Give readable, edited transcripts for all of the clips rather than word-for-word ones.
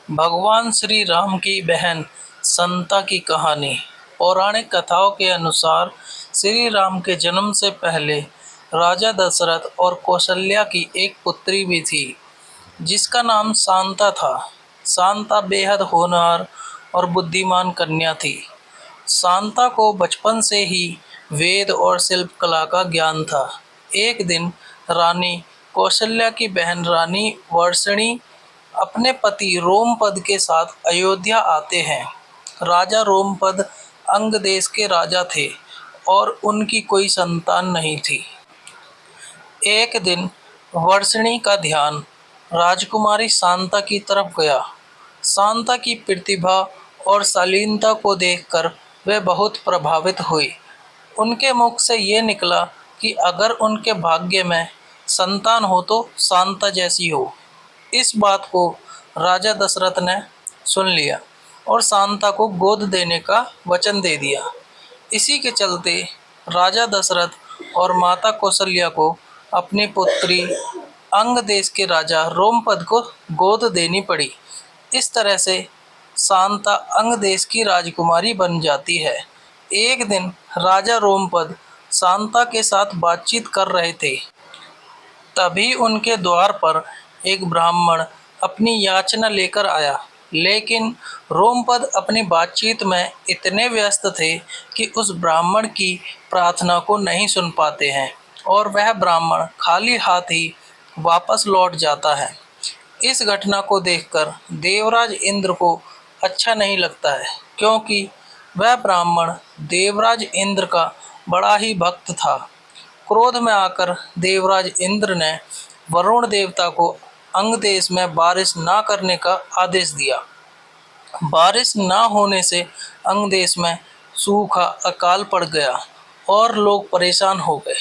भगवान श्री राम की बहन संता की कहानी। पौराणिक कथाओं के अनुसार श्री राम के जन्म से पहले राजा दशरथ और कौशल्या की एक पुत्री भी थी जिसका नाम शांता था। शांता बेहद होनहार और बुद्धिमान कन्या थी। शांता को बचपन से ही वेद और शिल्प कला का ज्ञान था। एक दिन रानी कौशल्या की बहन रानी वर्षणी अपने पति रोमपद के साथ अयोध्या आते हैं। राजा रोमपद अंग देश के राजा थे और उनकी कोई संतान नहीं थी। एक दिन वर्षणी का ध्यान राजकुमारी शांता की तरफ गया। शांता की प्रतिभा और शालीनता को देखकर वे बहुत प्रभावित हुई। उनके मुख से ये निकला कि अगर उनके भाग्य में संतान हो तो शांता जैसी हो। इस बात को राजा दशरथ ने सुन लिया और शांता को गोद देने का वचन दे दिया। इसी के चलते राजा दशरथ और माता कौशल्या को अपनी पुत्री अंग देश के राजा रोमपद को गोद देनी पड़ी। इस तरह से शांता अंग देश की राजकुमारी बन जाती है। एक दिन राजा रोमपद शांता के साथ बातचीत कर रहे थे। तभी उनके द्वार पर एक ब्राह्मण अपनी याचना लेकर आया, लेकिन रोमपद अपनी बातचीत में इतने व्यस्त थे कि उस ब्राह्मण की प्रार्थना को नहीं सुन पाते हैं और वह ब्राह्मण खाली हाथ ही वापस लौट जाता है। इस घटना को देखकर देवराज इंद्र को अच्छा नहीं लगता है, क्योंकि वह ब्राह्मण देवराज इंद्र का बड़ा ही भक्त था। क्रोध में आकर देवराज इंद्र ने वरुण देवता को अंग देश में बारिश ना करने का आदेश दिया। बारिश ना होने से अंग देश में सूखा अकाल पड़ गया और लोग परेशान हो गए।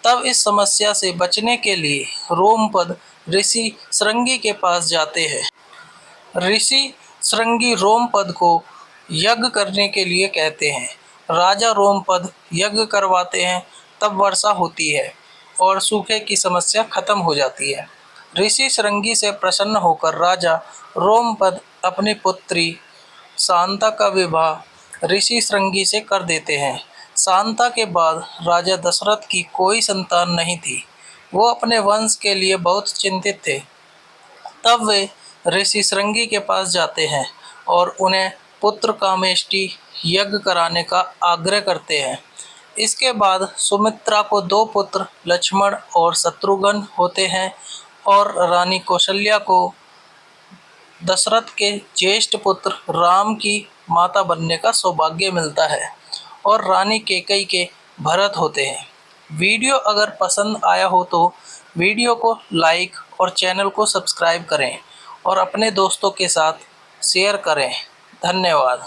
तब इस समस्या से बचने के लिए रोमपद ऋषि शृंगी के पास जाते हैं। ऋषि शृंगी रोमपद को यज्ञ करने के लिए कहते हैं। राजा रोमपद यज्ञ करवाते हैं, तब वर्षा होती है और सूखे की समस्या खत्म हो जाती है। ऋषि शृंगी से प्रसन्न होकर राजा रोमपद अपनी पुत्री शांता का विवाह ऋषि शृंगी से कर देते हैं। शांता के बाद राजा दशरथ की कोई संतान नहीं थी। वो अपने वंश के लिए बहुत चिंतित थे। तब वे ऋषि शृंगी के पास जाते हैं और उन्हें पुत्र कामेष्टि यज्ञ कराने का आग्रह करते हैं। इसके बाद सुमित्रा को 2 पुत्र लक्ष्मण और शत्रुघ्न होते हैं और रानी कौशल्या को दशरथ के ज्येष्ठ पुत्र राम की माता बनने का सौभाग्य मिलता है और रानी कैकेयी के भरत होते हैं। वीडियो अगर पसंद आया हो तो वीडियो को लाइक और चैनल को सब्सक्राइब करें और अपने दोस्तों के साथ शेयर करें। धन्यवाद।